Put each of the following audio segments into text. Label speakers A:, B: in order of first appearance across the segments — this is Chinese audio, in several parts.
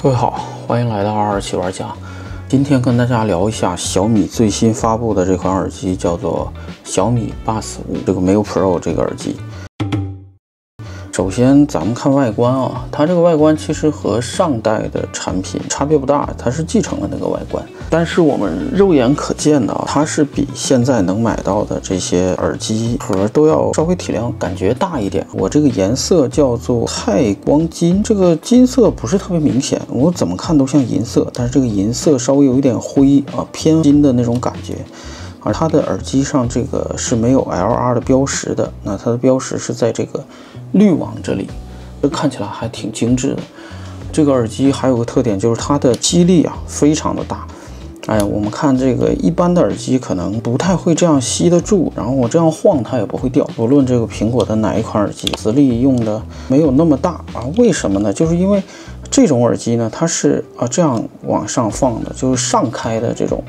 A: 各位好，欢迎来到227玩家。今天跟大家聊一下小米最新发布的这款耳机，叫做小米Buds 5这个没有 Pro 这个耳机。首先咱们看外观啊，它这个外观其实和上代的产品差别不大，它是继承了那个外观。但是我们肉眼可见的，它是比现在能买到的这些耳机盒都要稍微体量感觉大一点。我这个颜色叫做钛光金，这个金色不是特别明显，我怎么看都像银色，但是这个银色稍微有一点灰啊，偏金的那种感觉。而它的耳机上这个是没有 LR 的标识的，那它的标识是在这个滤网这里，这看起来还挺精致的。这个耳机还有个特点，就是它的吸力啊非常的大。我们看这个一般的耳机可能不太会这样吸得住，然后我这样晃它也不会掉。不论这个苹果的哪一款耳机，磁力用的没有那么大啊。为什么呢？就是因为这种耳机呢，它是这样往上放的，就是上开的这种。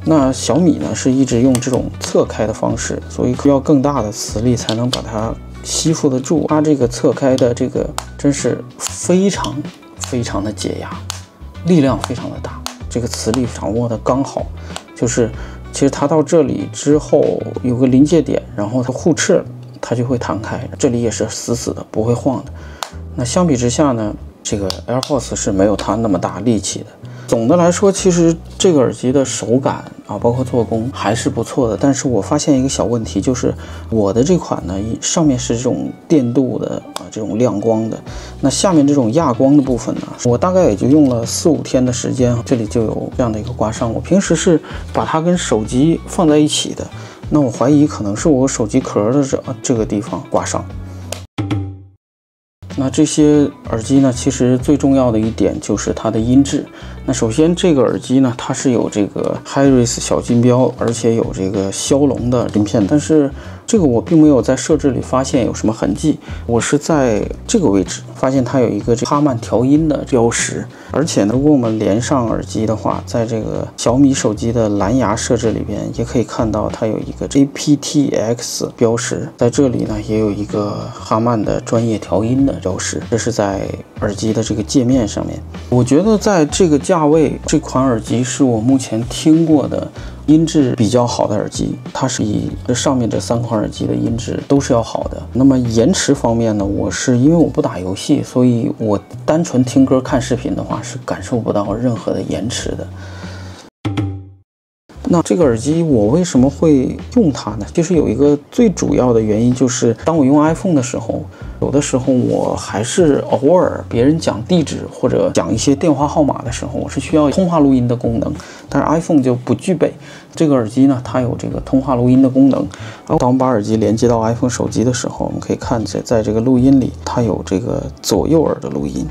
A: 那小米呢是一直用这种侧开的方式，所以需要更大的磁力才能把它吸附得住。它这个侧开的这个真是非常的解压，力量非常的大，这个磁力掌握的刚好，就是其实它到这里之后有个临界点，然后它互斥它就会弹开，这里也是死死的不会晃的。那相比之下呢，这个 AirPods 是没有它那么大力气的。总的来说，其实这个耳机的手感啊，包括做工还是不错的。但是我发现一个小问题，就是我的这款呢，上面是这种电镀的这种亮光的，那下面这种亚光的部分呢，我大概也就用了4-5天的时间，这里就有这样的一个刮伤。我平时是把它跟手机放在一起的，那我怀疑可能是我手机壳的这个地方刮伤。那这些耳机呢，其实最重要的一点就是它的音质。那首先这个耳机呢，它是有这个 Harris 小金标，而且有这个骁龙的芯片，但是这个我并没有在设置里发现有什么痕迹。我是在这个位置发现它有一个哈曼调音的标识，而且呢，如果我们连上耳机的话，在这个小米手机的蓝牙设置里边也可以看到它有一个 aptX 标识，在这里呢也有一个哈曼的专业调音的标识，这是在耳机的这个界面上面。我觉得在这个价位，这款耳机是我目前听过的音质比较好的耳机，它是比上面这3款耳机的音质都是要好的。那么延迟方面呢，我是因为我不打游戏，所以我单纯听歌看视频的话是感受不到任何的延迟的。那这个耳机我为什么会用它呢？其实有一个最主要的原因，就是当我用 iPhone 的时候，有的时候我还是偶尔别人讲地址或者讲一些电话号码的时候，我是需要通话录音的功能，但是 iPhone 就不具备。这个耳机呢，它有这个通话录音的功能。当我们把耳机连接到 iPhone 手机的时候，我们可以看见在这个录音里，它有这个左右耳的录音，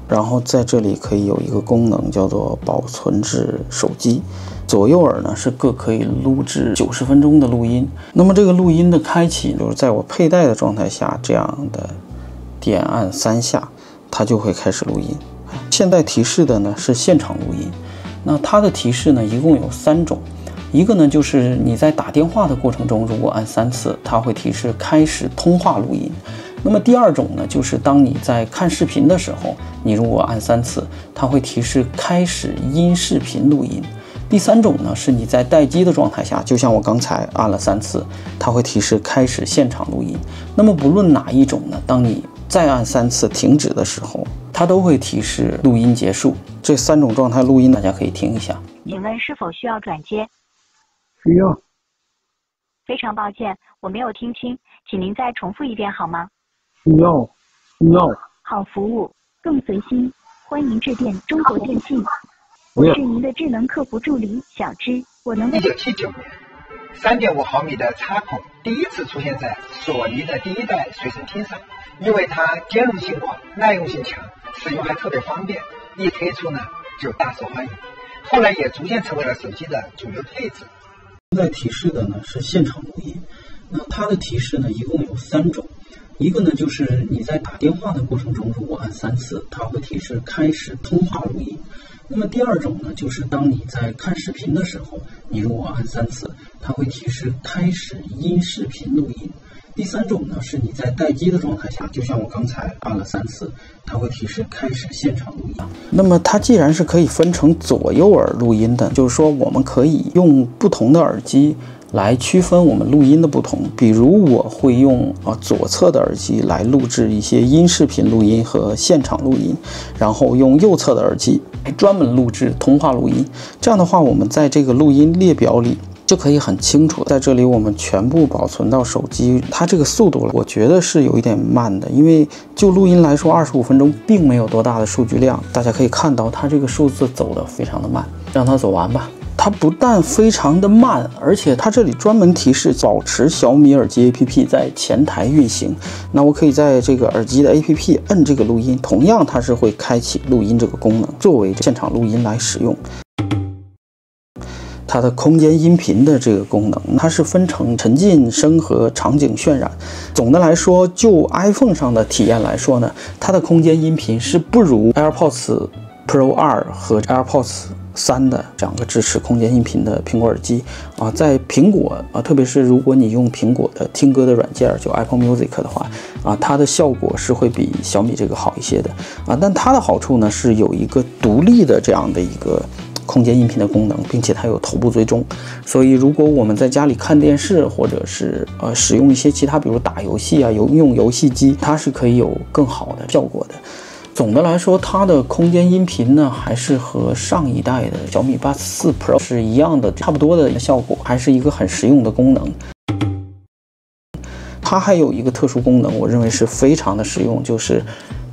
A: 然后在这里可以有一个功能叫做保存至手机。左右耳呢是各可以录制90分钟的录音。那么这个录音的开启，就是在我佩戴的状态下，这样的点按3下，它就会开始录音。现在提示的呢是现场录音。那它的提示呢一共有3种，一个呢就是你在打电话的过程中，如果按3次，它会提示开始通话录音。那么第2种呢，就是当你在看视频的时候，你如果按3次，它会提示开始音视频录音。第3种呢，是你在待机的状态下，就像我刚才按了3次，它会提示开始现场录音。那么不论哪一种呢，当你再按3次停止的时候，它都会提示录音结束。这3种状态录音，大家可以听一下。
B: 请问是否需要转接？
C: 需要。
B: 非常抱歉，我没有听清，请您再重复一遍好吗？
C: 需要。
B: 好服务，更随心，欢迎致电中国电信。我是您的智能客服助理小芝，我能
D: 1979年，3.5毫米的插孔第一次出现在索尼的第1代随身听上，因为它兼容性广、耐用性强，使用还特别方便，一推出呢就大受欢迎，后来也逐渐成为了手机的主流配置。
A: 现在提示的呢是现场录音，那它的提示呢一共有3种，一个呢就是你在打电话的过程中，如果按3次，它会提示开始通话录音。那么第2种呢，就是当你在看视频的时候，你如果按3次，它会提示开始音视频录音。第3种呢，是你在待机的状态下，就像我刚才按了3次，它会提示开始现场录音。那么它既然是可以分成左右耳录音的，就是说我们可以用不同的耳机来区分我们录音的不同。比如我会用左侧的耳机来录制一些音视频录音和现场录音，然后用右侧的耳机来专门录制通话录音。这样的话，我们在这个录音列表里就可以很清楚。在这里我们全部保存到手机，它这个速度我觉得是有一点慢的，因为就录音来说25分钟并没有多大的数据量。大家可以看到它这个数字走得非常的慢，让它走完吧。它不但非常的慢，而且它这里专门提示保持小米耳机 APP 在前台运行。那我可以在这个耳机的 APP 摁这个录音，同样它是会开启录音这个功能，作为现场录音来使用。它的空间音频的这个功能，它是分成沉浸声和场景渲染。总的来说，就 iPhone 上的体验来说呢，它的空间音频是不如 AirPods Pro 2和 AirPods 3的2个支持空间音频的苹果耳机啊。在苹果特别是如果你用苹果的听歌的软件，就 Apple Music 的话它的效果是会比小米这个好一些的但它的好处呢是有一个独立的这样的一个空间音频的功能，并且它有头部追踪，所以如果我们在家里看电视，或者是使用一些其他，比如打游戏用游戏机，它是可以有更好的效果的。总的来说，它的空间音频呢，还是和上一代的小米8四 Pro 是一样的，差不多的效果，还是一个很实用的功能。它还有一个特殊功能，我认为是非常的实用，就是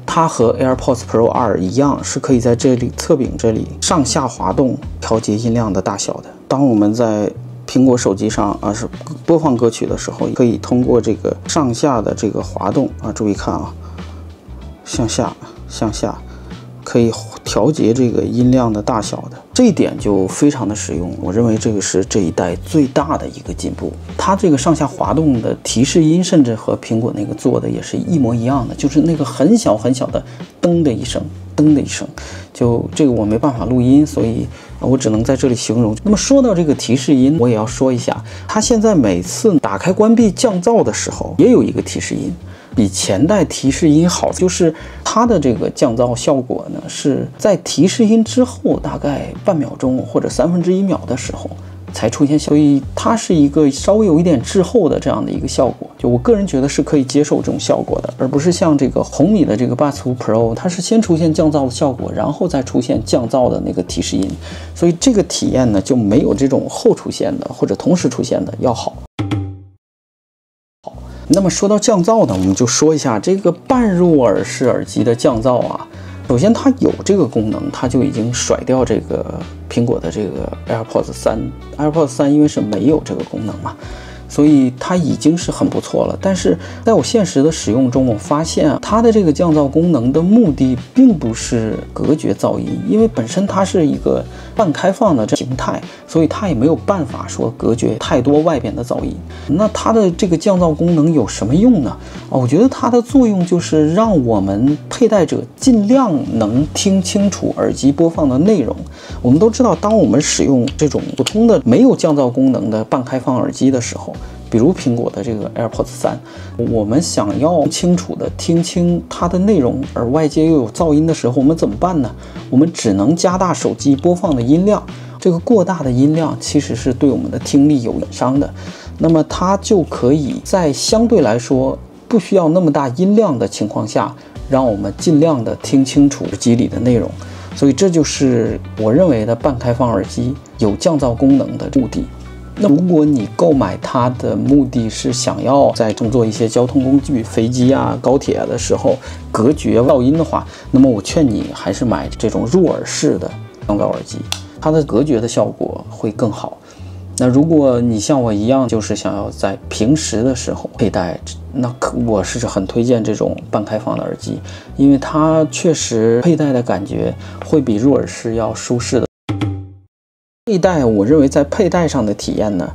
A: 它和 AirPods Pro 2一样，是可以在这里侧柄这里上下滑动调节音量的大小的。当我们在苹果手机上是播放歌曲的时候，可以通过这个上下的这个滑动注意看向下可以调节这个音量的大小的，这一点就非常的实用。我认为这个是这一代最大的一个进步。它这个上下滑动的提示音，甚至和苹果那个做的也是一模一样的，就是那个很小很小的噔的一声，噔的一声。就这个我没办法录音，所以我只能在这里形容。那么说到这个提示音，我也要说一下，它现在每次打开关闭降噪的时候也有一个提示音，比前代提示音好，就是它的这个降噪效果呢，是在提示音之后大概半秒钟或者1/3秒的时候才出现，所以它是一个稍微有一点滞后的这样的一个效果。就我个人觉得是可以接受这种效果的，而不是像这个红米的这个85 Pro， 它是先出现降噪的效果，然后再出现降噪的那个提示音，所以这个体验呢就没有这种后出现的或者同时出现的要好。那么说到降噪呢，我们就说一下这个半入耳式耳机的降噪首先它有这个功能，它就已经甩掉这个苹果的这个 AirPods 3，AirPods 3因为是没有这个功能嘛，所以它已经是很不错了。但是在我现实的使用中，我发现它的这个降噪功能的目的并不是隔绝噪音，因为本身它是一个半开放的形态，所以它也没有办法说隔绝太多外边的噪音。那它的这个降噪功能有什么用呢？我觉得它的作用就是让我们佩戴者尽量能听清楚耳机播放的内容。我们都知道，当我们使用这种普通的没有降噪功能的半开放耳机的时候，比如苹果的这个 AirPods 3，我们想要清楚的听清它的内容，而外界又有噪音的时候，我们怎么办呢？我们只能加大手机播放的音量。这个过大的音量其实是对我们的听力有损伤的。那么它就可以在相对来说不需要那么大音量的情况下，让我们尽量的听清楚耳机里的内容。所以这就是我认为的半开放耳机有降噪功能的目的。那如果你购买它的目的是想要在乘坐一些交通工具，飞机高铁的时候隔绝噪音的话，那么我劝你还是买这种入耳式的降噪耳机，它的隔绝的效果会更好。那如果你像我一样，就是想要在平时的时候佩戴，那我是很推荐这种半开放的耳机，因为它确实佩戴的感觉会比入耳式要舒适的。这一代我认为在佩戴上的体验呢，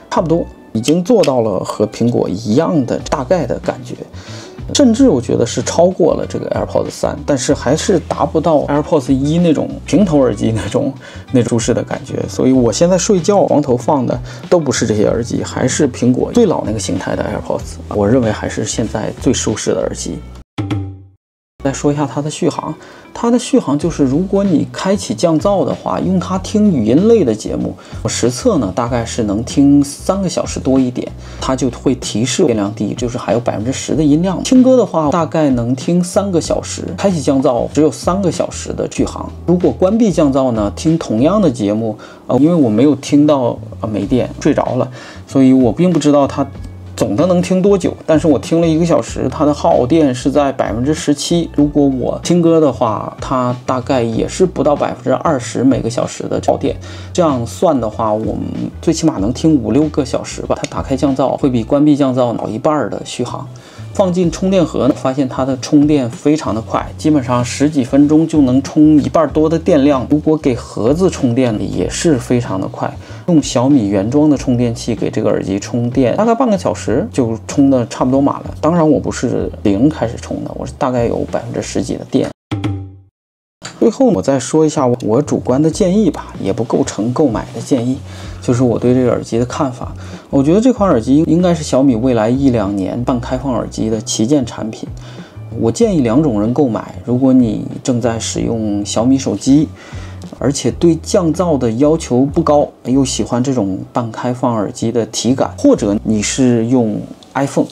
A: 差不多已经做到了和苹果一样的大概的感觉。甚至我觉得是超过了这个 AirPods 3，但是还是达不到 AirPods 1那种平头耳机那种舒适的感觉。所以我现在睡觉床头放的都不是这些耳机，还是苹果最老那个形态的 AirPods， 我认为还是现在最舒适的耳机。再说一下它的续航，它的续航就是如果你开启降噪的话，用它听语音类的节目，我实测呢大概是能听3个小时多一点，它就会提示电量低，就是还有10%的音量。听歌的话大概能听3个小时，开启降噪只有3个小时的续航。如果关闭降噪呢，听同样的节目，因为我没有听到没电睡着了，所以我并不知道它总的能听多久，但是我听了1个小时，它的耗电是在17%。如果我听歌的话，它大概也是不到20%每个小时的耗电。这样算的话，我们最起码能听5、6个小时吧。它打开降噪会比关闭降噪少1半的续航。放进充电盒呢，发现它的充电非常的快，基本上10几分钟就能充1半多的电量。如果给盒子充电也是非常的快，用小米原装的充电器给这个耳机充电，大概半个小时就充的差不多满了。当然我不是0开始充的，我是大概有10%几的电。最后我再说一下我主观的建议吧，也不构成购买的建议，就是我对这个耳机的看法。我觉得这款耳机应该是小米未来1、2年半开放耳机的旗舰产品。我建议2种人购买，如果你正在使用小米手机，而且对降噪的要求不高，又喜欢这种半开放耳机的体感，或者你是用 iPhone，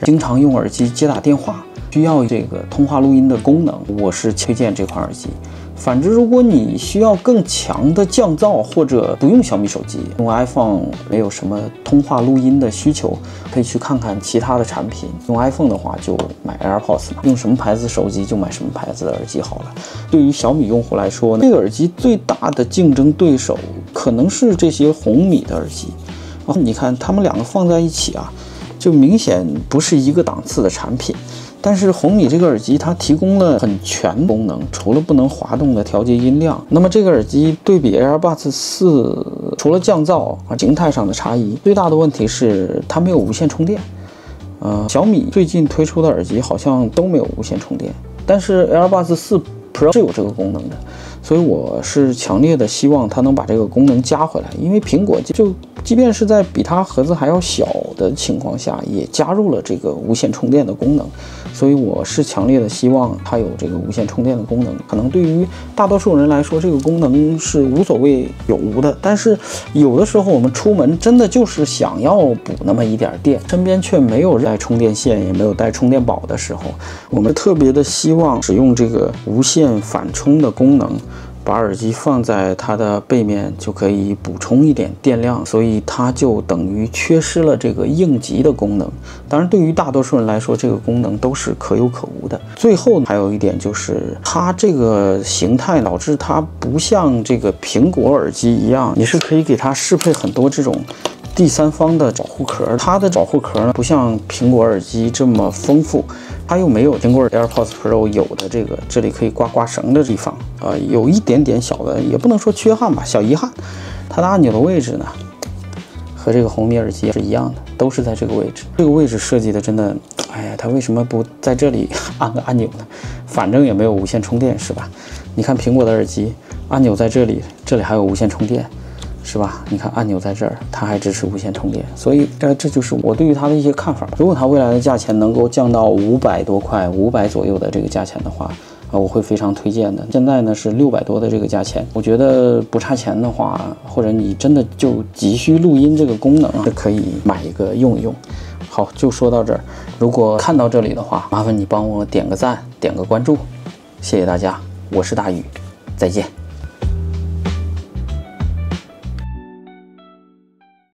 A: 经常用耳机接打电话，需要这个通话录音的功能，我是推荐这款耳机。反之，如果你需要更强的降噪，或者不用小米手机，用 iPhone 没有什么通话录音的需求，可以去看看其他的产品。用 iPhone 的话就买 AirPods 嘛，用什么牌子手机就买什么牌子的耳机好了。对于小米用户来说，这个耳机最大的竞争对手可能是这些红米的耳机。你看他们2个放在一起啊，就明显不是一个档次的产品。但是红米这个耳机它提供了很全功能，除了不能滑动的调节音量，那么这个耳机对比 AirPods 4，除了降噪形态上的差异，最大的问题是它没有无线充电。小米最近推出的耳机好像都没有无线充电，但是 AirPods 4 Pro 是有这个功能的，所以我是强烈的希望它能把这个功能加回来，因为苹果就即便是在比它盒子还要小的情况下，也加入了这个无线充电的功能，所以我是强烈的希望它有这个无线充电的功能。可能对于大多数人来说，这个功能是无所谓有无的，但是有的时候我们出门真的就是想要补那么一点电，身边却没有带充电线，也没有带充电宝的时候，我们特别的希望使用这个无线反充的功能，把耳机放在它的背面就可以补充一点电量，所以它就等于缺失了这个应急的功能。当然对于大多数人来说，这个功能都是可有可无的。最后还有一点就是它这个形态导致它不像这个苹果耳机一样，你是可以给它适配很多这种第三方的保护壳，它的保护壳呢不像苹果耳机这么丰富，它又没有苹果 AirPods Pro 有的这里可以挂绳的地方，有一点点小的，也不能说缺憾吧，小遗憾。它的按钮的位置呢，和这个红米耳机是一样的，都是在这个位置。这个位置设计的真的，哎呀，它为什么不在这里按个按钮呢？反正也没有无线充电，是吧？你看苹果的耳机，按钮在这里，这里还有无线充电。是吧？你看按钮在这儿，它还支持无线充电，所以这就是我对于它的一些看法。如果它未来的价钱能够降到500多块、500左右的这个价钱的话，我会非常推荐的。现在呢是600多的这个价钱，我觉得不差钱的话，或者你真的就急需录音这个功能，是可以买一个用一用。好，就说到这儿。如果看到这里的话，麻烦你帮我点个赞、点个关注，谢谢大家，我是大宇，再见。